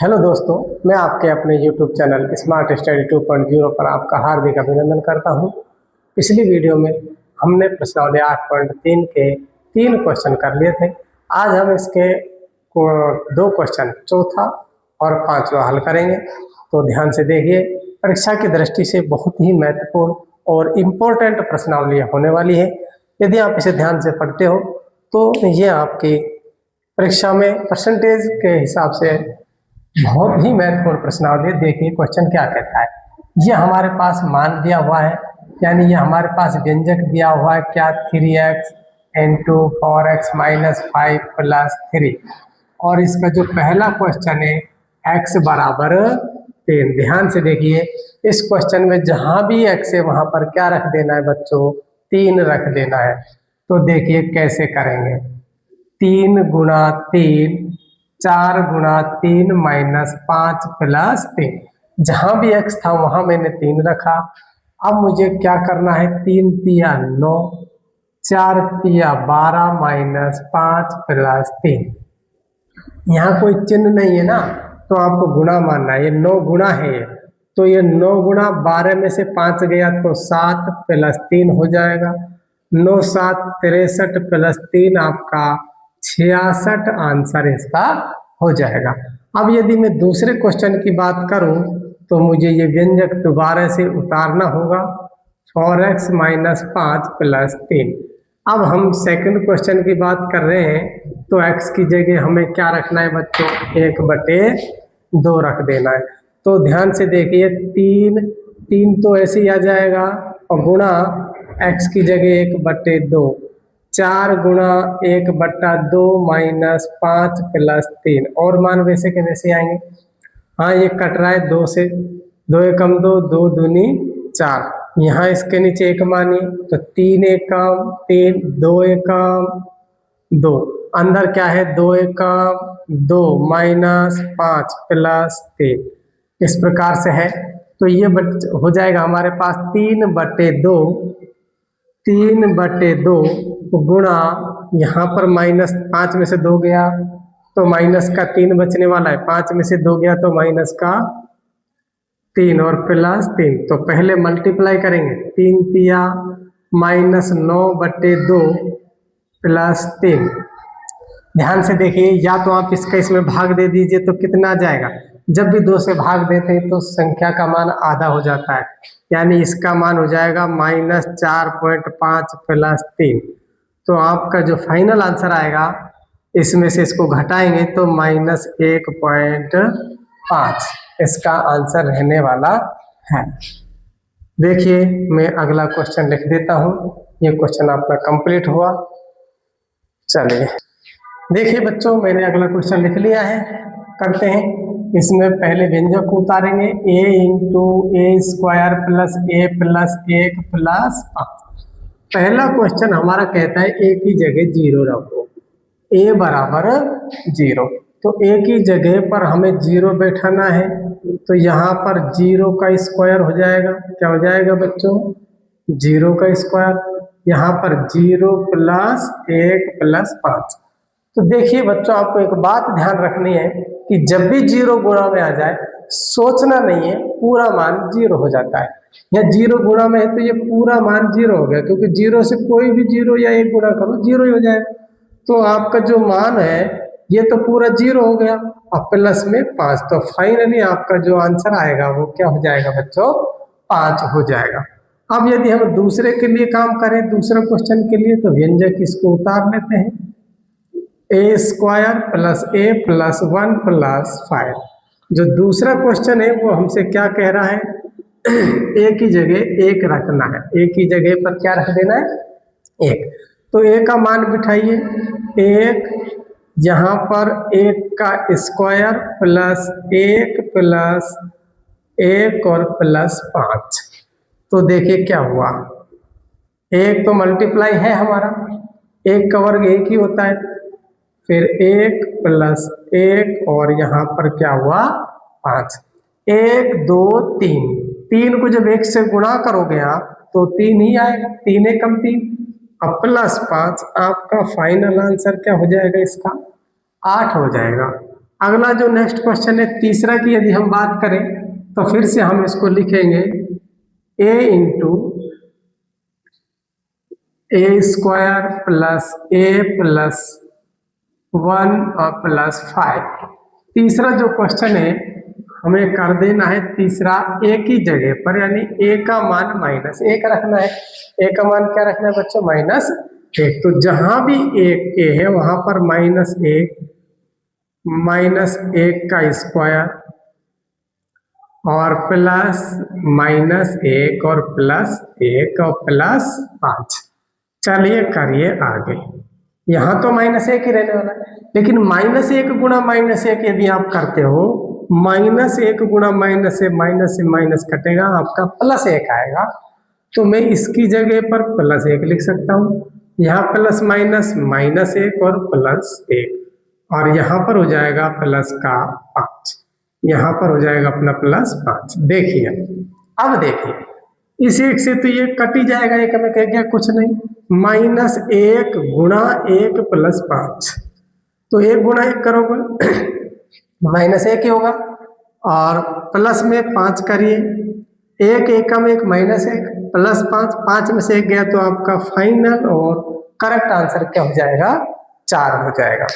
Hello दोस्तों, मैं आपके अपने YouTube चैनल स्मार्ट स्टडी 2.0 पर आपका हार्दिक अभिनंदन करता हूं। पिछली वीडियो में हमने प्रश्नावली 8.3 के 3 क्वेश्चन कर लिए थे। आज हम इसके 2 क्वेश्चन चौथा और 5वां हल करेंगे। तो ध्यान से देखिए, परीक्षा की दृष्टि से बहुत ही महत्वपूर्ण और इम्पोर्टेंट प्रश्नावली होने वाली है। यदि आप इसे ध्यान से पढ़ते हो तो ये आपकी परीक्षा में परसेंटेज के हिसाब से बहुत ही महत्वपूर्ण प्रश्नावली। देखिए क्वेश्चन क्या कहता है। ये हमारे पास मान दिया हुआ है, यानी ये हमारे पास व्यंजक दिया हुआ है क्या, 3x into 4x minus 5 plus 3। और इसका जो पहला क्वेश्चन है x बराबर 3। ध्यान से देखिए, इस क्वेश्चन में जहां भी x है वहां पर क्या रख देना है बच्चों, 3 रख देना है। तो देखिए कैसे करेंगे। 3 गुणा 3, 4 गुणा 3 माइनस 5 प्लस 3। जहां भी x था वहां मैंने 3 रखा। अब मुझे क्या करना है, 3 तिया 9, 4 तिया 12 माइनस 5 प्लस 3। यहाँ कोई चिन्ह नहीं है ना, तो आपको गुणा मानना है। ये 9 गुणा है, तो ये 9 गुणा 12 में से 5 गया तो 7 प्लस 3 हो जाएगा। 9 7 63 प्लस 3 आपका 66 आंसर इसका हो जाएगा। अब यदि मैं दूसरे क्वेश्चन की बात करूं तो मुझे ये व्यंजक दोबारा से उतारना होगा, 4x माइनस 5 प्लस 3। अब हम सेकंड क्वेश्चन की बात कर रहे हैं, तो x की जगह हमें क्या रखना है बच्चों, 1/2 रख देना है। तो ध्यान से देखिए, 3 तो ऐसे ही आ जाएगा और गुणा x की जगह 1/2, 4 गुणा 1/2 माइनस 5 प्लस 3। और मान वैसे के वैसे आएंगे। हाँ, ये कट रहा है 2 से, 2 एकम 2, 2 दूनी 4। यहाँ इसके नीचे 1 मानिए तो 3 एकम 3, 2 एकम 2, अंदर क्या है 2 एकम 2 माइनस 5 प्लस 3। इस प्रकार से है। तो ये हो जाएगा हमारे पास 3/2, 3/2 गुणा, यहाँ पर माइनस 5 में से 2 गया तो माइनस का 3 बचने वाला है, 5 में से 2 गया तो माइनस का 3 और प्लस 3। तो पहले मल्टीप्लाई करेंगे, 3 तिया माइनस 9/2 प्लस 3। ध्यान से देखिए, या तो आप इसका इसमें भाग दे दीजिए तो कितना आ जाएगा। जब भी 2 से भाग देते हैं तो संख्या का मान आधा हो जाता है, यानी इसका मान हो जाएगा माइनस 4.5 प्लस 3। तो आपका जो फाइनल आंसर आएगा, इसमें से इसको घटाएंगे तो माइनस 1.5 इसका आंसर रहने वाला है। देखिए मैं अगला क्वेश्चन लिख देता हूं। ये क्वेश्चन आपका कंप्लीट हुआ। चलिए देखिए बच्चों, मैंने अगला क्वेश्चन लिख लिया है। करते हैं, इसमें पहले व्यंजक को उतारेंगे, a into A square plus A plus 1 plus 5। पहला क्वेश्चन हमारा कहता है a की जगह 0 रखो, a बराबर 0। तो a की जगह पर हमें 0 बैठाना है, तो यहाँ पर 0 का स्क्वायर हो जाएगा। क्या हो जाएगा बच्चों, 0 का स्क्वायर। यहाँ पर 0 प्लस 1 प्लस 5। तो देखिए बच्चों, आपको एक बात ध्यान रखनी है कि जब भी 0 गुणा में आ जाए, सोचना नहीं है, पूरा मान 0 हो जाता है। या 0 गुणा में है तो ये पूरा मान 0 हो गया, क्योंकि 0 से कोई भी 0 या 1 गुणा करो 0 ही हो जाएगा। तो आपका जो मान है ये तो पूरा 0 हो गया, और प्लस में 5। तो फाइनली आपका जो आंसर आएगा वो क्या हो जाएगा बच्चों, 5 हो जाएगा। अब यदि हम दूसरे के लिए काम करें, दूसरे क्वेश्चन के लिए, तो व्यंजक इसको उतार लेते हैं, ए स्क्वायर प्लस ए प्लस 1 प्लस 5। जो दूसरा क्वेश्चन है वो हमसे क्या कह रहा है, ए की जगह 1 रखना है। ए की जगह पर क्या रख देना है, 1। तो ए का मान बिठाइए, 1, यहाँ पर 1 का स्क्वायर प्लस 1 प्लस 1 और प्लस 5। तो देखिए क्या हुआ, 1 तो मल्टीप्लाई है हमारा, 1 का वर्ग 1 ही होता है, फिर 1 प्लस 1 और यहाँ पर क्या हुआ 5। 1 2 3, 3 को जब 1 से गुणा करोगे आप तो 3 ही आएगा, 3 एकम 3 और प्लस 5। आपका फाइनल आंसर क्या हो जाएगा, इसका 8 हो जाएगा। अगला जो नेक्स्ट क्वेश्चन है तीसरा की यदि हम बात करें तो फिर से हम इसको लिखेंगे a into A square plus A plus 1 और प्लस 5। तीसरा जो क्वेश्चन है हमें कर देना है तीसरा ए की जगह पर, यानी ए का मान -1 रखना है। ए का मान क्या रखना है बच्चों? -1। तो जहां भी एक ए है वहां पर -1 का स्क्वायर और प्लस -1 और प्लस 1 और प्लस 5। चलिए करिए आगे। यहाँ तो -1 ही रहने वाला है, लेकिन -1 गुणा -1 यदि आप करते हो, -1 गुणा माइनस से माइनस कटेगा, आपका +1 आएगा। तो मैं इसकी जगह पर +1 लिख सकता हूँ। यहाँ प्लस माइनस -1 और +1, और यहाँ पर हो जाएगा प्लस का 5, यहाँ पर हो जाएगा अपना +5। देखिए, अब देखिए इस 1 से तो ये कट ही जाएगा, एक में कह गया कुछ नहीं। -1 गुणा 1 प्लस 5, तो 1 गुणा 1 करोगे -1 ही होगा, और प्लस में 5 करिए, 1 एकम 1 -1 प्लस 5, 5 में से 1 गया तो आपका फाइनल और करेक्ट आंसर क्या हो जाएगा? 4 हो जाएगा।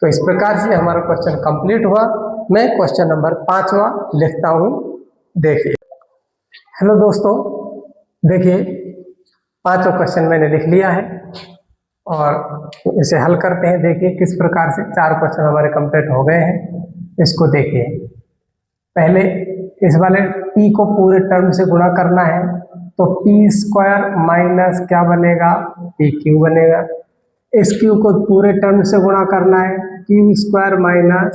तो इस प्रकार से हमारा क्वेश्चन कंप्लीट हुआ। मैं क्वेश्चन नंबर 5वां लिखता हूँ। देखिए, हेलो दोस्तों, देखिए 5वां क्वेश्चन मैंने लिख लिया है और इसे हल करते हैं। देखिए किस प्रकार से 4 क्वेश्चन हमारे कंप्लीट हो गए हैं। इसको देखिए, पहले इस वाले p को पूरे टर्म से गुणा करना है, तो p² माइनस क्या बनेगा? pq बनेगा। इस q को पूरे टर्म से गुणा करना है, q² माइनस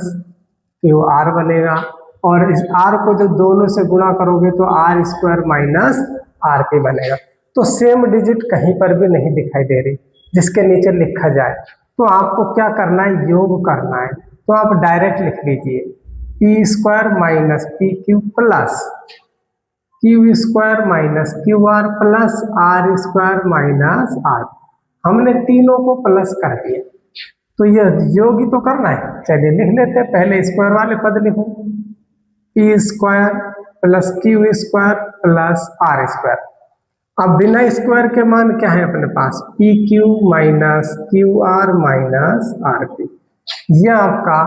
qr बनेगा, और इस r को जब दोनों से गुणा करोगे तो r² माइनस rp बनेगा। तो सेम डिजिट कहीं पर भी नहीं दिखाई दे रही जिसके नीचे लिखा जाए, तो आपको क्या करना है? योग करना है। तो आप डायरेक्ट लिख लीजिए p² minus pq plus q² minus qr plus r² minus r। हमने तीनों को प्लस कर दिया, तो यह योग ही तो करना है। चलिए लिख लेते हैं। पहले स्क्वायर वाले पद लिखो, p² plus q² plus r²। अब बिना स्क्वायर के मान क्या है अपने पास? pq minus qr minus rp। यह आपका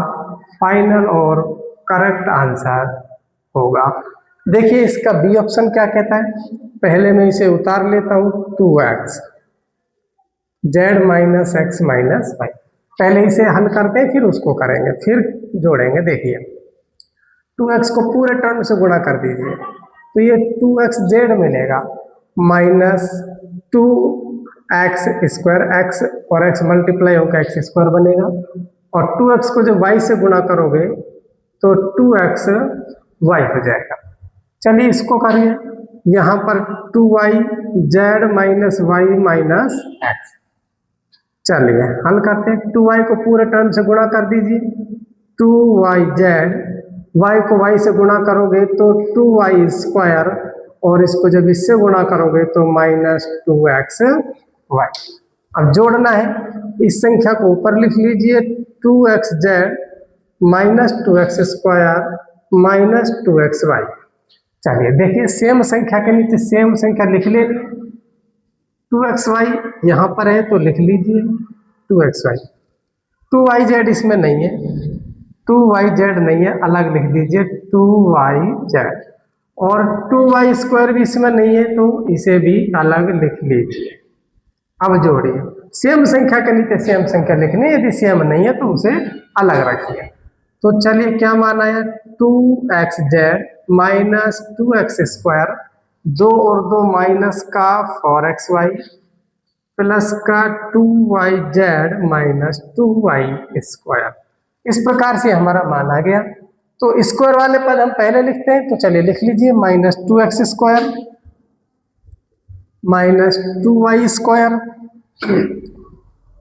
फाइनल और करेक्ट आंसर होगा। देखिए इसका बी ऑप्शन क्या कहता है? पहले मैं इसे उतार लेता हूँ, 2x z minus x minus y। पहले इसे हल करते हैं, फिर उसको करेंगे, फिर जोड़ेंगे। देखिए 2x को पूरे टर्म से गुणा कर दीजिए, तो ये 2xz मिलेगा, माइनस 2x² x और x मल्टीप्लाई होकर x² बनेगा, और 2x को जब y से गुणा करोगे तो 2xy हो जाएगा। चलिए इसको करिए, यहाँ पर 2yz minus y minus x। चलिए हल करते हैं। 2y को पूरे टर्म से गुणा कर दीजिए, 2yz, y को y से गुणा करोगे तो 2y², और इसको जब इससे गुणा करोगे तो -2xy। अब जोड़ना है, इस संख्या को ऊपर लिख लीजिए, 2xz minus 2x² minus 2xy। चलिए देखिए, सेम संख्या के नीचे सेम संख्या लिख ले। 2xy यहाँ पर है तो लिख लीजिए 2xy। 2yz इसमें नहीं है, 2yz नहीं है, अलग लिख दीजिए 2yz, और 2y² भी इसमें नहीं है तो इसे भी अलग लिख लीजिए। अब जोड़िए, सेम संख्या के नीचे सेम संख्या लिखनी है, यदि सेम नहीं है तो उसे अलग रखिए। तो चलिए क्या मान आया? 2xz माइनस 2x², 2 और 2 माइनस का 4xy प्लस का 2yz माइनस 2y²। इस प्रकार से हमारा मान आ गया। तो स्क्वायर वाले पद हम पहले लिखते हैं, तो चलिए लिख लीजिए, -2x² माइनस 2y²,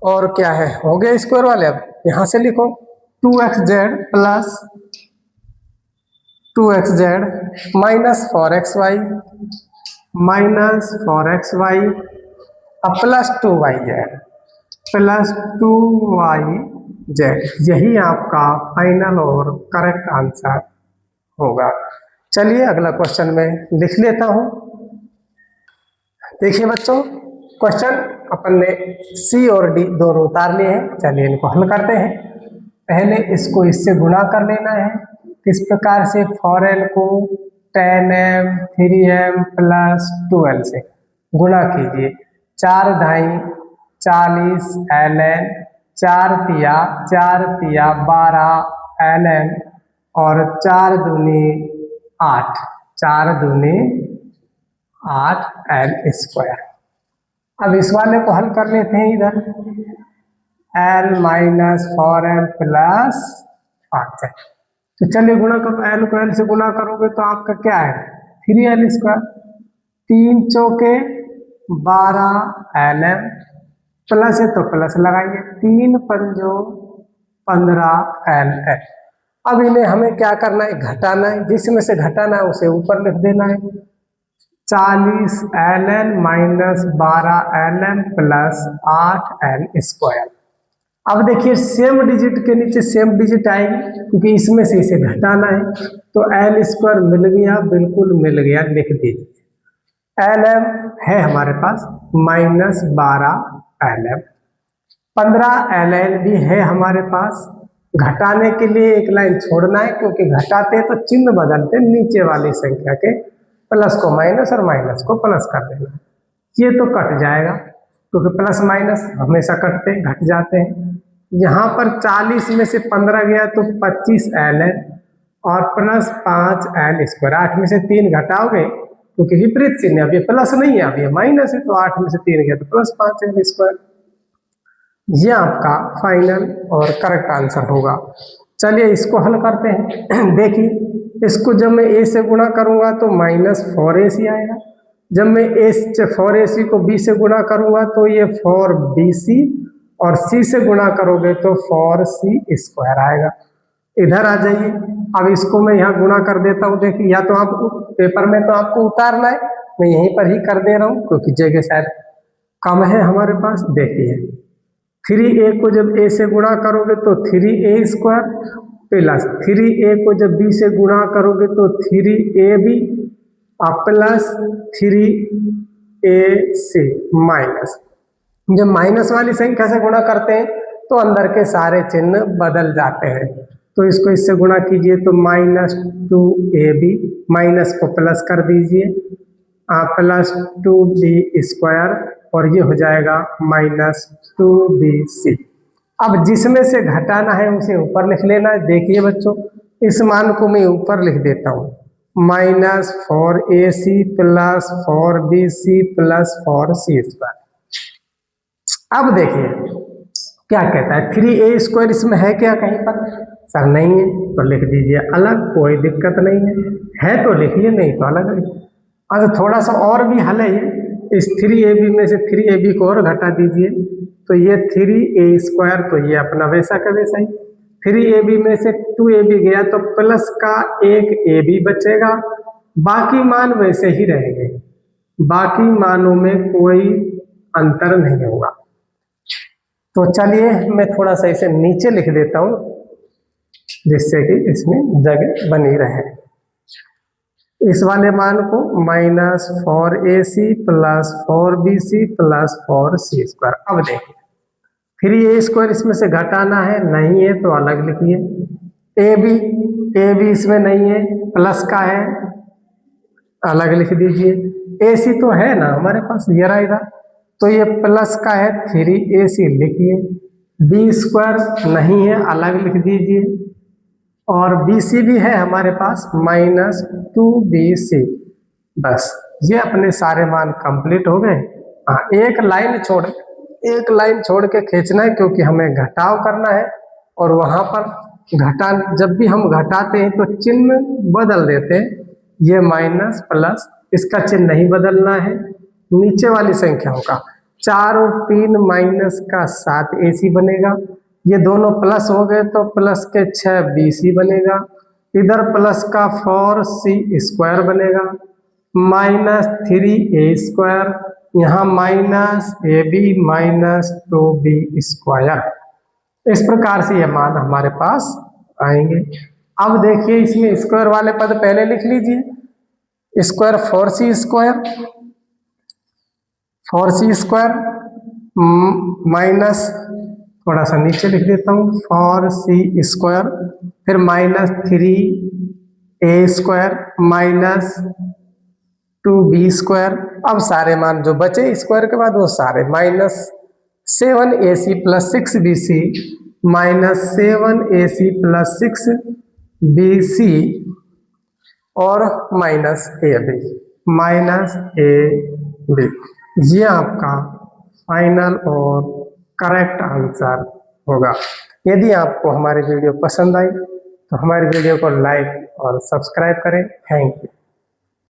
और क्या है, हो गया स्क्वायर वाले। अब यहां से लिखो 2xz plus 2xz minus 4xy minus 4xy, अब plus 2yz plus 2y Z. यही आपका फाइनल और करेक्ट आंसर होगा। चलिए अगला क्वेश्चन में लिख लेता हूं। देखिए बच्चों, क्वेश्चन अपन ने सी और डी दोनों उतार लिए हैं। चलिए इनको हल करते हैं। पहले इसको इससे गुणा कर लेना है। किस प्रकार से? फॉर एल को 10m 3m प्लस 2l से गुणा कीजिए। 4 ढाई 40 ln, 4 तिया 12 ln और 4 दूनी 8, 4 दूनी 8 l स्क्वायर। अब इस वाले को हल कर लेते हैं। इधर l माइनस 4m प्लस 8 है। तो चलिए गुणा करो। l को l से गुणा करोगे तो आपका क्या है? 3l square. 3 चौके 12 lm, प्लस है तो प्लस लगाइए। 3 पंजो 15 ln। अब इन्हें हमें क्या करना है? घटाना है। जिसमें से घटाना है उसे ऊपर लिख देना है। 40 ln minus 12 ln plus 8 l square. अब देखिए सेम डिजिट के नीचे सेम डिजिट आएगी, क्योंकि इसमें से इसे घटाना है। तो l स्क्वायर मिल गया, बिल्कुल मिल गया, लिख दीजिए। lm है हमारे पास माइनस 12 lm। 15 ln भी है हमारे पास। घटाने के लिए एक लाइन छोड़ना है, क्योंकि घटाते तो चिन्ह बदलते, नीचे वाली संख्या के प्लस को माइनस और माइनस को प्लस कर देना। ये तो कट जाएगा, क्योंकि प्लस माइनस हमेशा कटते घट जाते हैं। यहाँ पर 40 में से 15 गया तो 25 ln और प्लस 5 l स्क्वायर। 8 में से 3 घटाओगे, क्योंकि विपरीत चिन्ह, अब ये प्लस नहीं है, अब ये माइनस है, तो 8 में से 3 गया तो प्लस 5 l स्क्वायर। ये आपका फाइनल और करेक्ट आंसर होगा। चलिए इसको हल करते हैं। देखिए, इसको जब मैं a से गुणा करूंगा तो माइनस 4ac आएगा। जब मैं फोर ए सी को b से गुणा करूंगा तो ये 4bc, और c से गुणा करोगे तो 4c स्क्वायर आएगा। इधर आ जाइए। अब इसको मैं यहाँ गुणा कर देता हूँ। देखिए, या तो आप पेपर में तो आपको उतारना है, मैं यहीं पर ही कर दे रहा हूँ, क्योंकि जगह शायद कम है हमारे पास। देखिए 3a को जब a से गुणा करोगे तो 3a स्क्वायर, प्लस 3a को जब b से गुणा करोगे तो 3ab, प्लस 3ac माइनस। जब माइनस वाली संख्या से गुणा करते हैं तो अंदर के सारे चिन्ह बदल जाते हैं। तो इसको इससे गुणा कीजिए तो माइनस 2ab, माइनस को प्लस कर दीजिए, प्लस 2b स्क्वायर, और ये हो जाएगा माइनस 2bc। अब जिसमें से घटाना है उसे ऊपर लिख लेना है। देखिए बच्चों, इस मान को मैं ऊपर लिख देता हूँ, minus 4ac plus 4bc plus 4c square. अब देखिए क्या कहता है, 3a स्क्वायर इसमें है क्या कहीं पर? सर नहीं है, तो लिख दीजिए अलग, कोई दिक्कत नहीं है तो लिखिए, नहीं तो अलग लिखिए। अब थोड़ा सा और भी हल है। ये इस 3ab में से 3ab को और घटा दीजिए तो ये 3a स्क्वायर, तो ये अपना वैसा का वैसा ही। 3ab में से 2ab गया तो प्लस का एक ab बचेगा, बाकी मान वैसे ही रहेंगे, बाकी मानों में कोई अंतर नहीं होगा। तो चलिए मैं थोड़ा सा इसे नीचे लिख देता हूँ, जिससे कि इसमें जगह बनी रहे। इस वाले मान को minus 4ac plus 4bc plus 4c square. अब देखिए 3a स्क्वायर इसमें से घटाना है, नहीं है तो अलग लिखिए। ab इसमें नहीं है, प्लस का है, अलग लिख दीजिए। ac तो है ना हमारे पास, ये रहा इधर, तो ये प्लस का है, 3ac लिखिए। b स्क्वायर नहीं है, अलग लिख दीजिए, और bc भी है हमारे पास, माइनस 2bc। बस ये अपने सारे मान कंप्लीट हो गए। हाँ, एक लाइन छोड़ के खींचना है, क्योंकि हमें घटाव करना है, और वहां पर जब भी हम घटाते हैं तो चिन्ह बदल देते हैं। ये माइनस प्लस, इसका चिन्ह नहीं बदलना है, नीचे वाली संख्याओं का। 4 और 3 माइनस का 7ac बनेगा। ये दोनों प्लस हो गए तो प्लस के 6bc बनेगा। इधर प्लस का 4c स्क्वायर बनेगा, माइनस 3a स्क्वायर, यहाँ minus ab minus 2b square. इस प्रकार से ये मान हमारे पास आएंगे। अब देखिए इसमें स्क्वायर वाले पद पहले लिख लीजिए। स्क्वायर 4c स्क्वायर माइनस, थोड़ा सा नीचे लिख देता हूँ, 4c स्क्वायर, फिर -3a² माइनस 2b²। अब सारे मान जो बचे स्क्वायर के बाद वो सारे -7ac + 6bc -7ac + 6bc और -ab। ये आपका फाइनल और करेक्ट आंसर होगा। यदि आपको हमारी वीडियो पसंद आई तो हमारी वीडियो को लाइक और सब्सक्राइब करें। Thank you.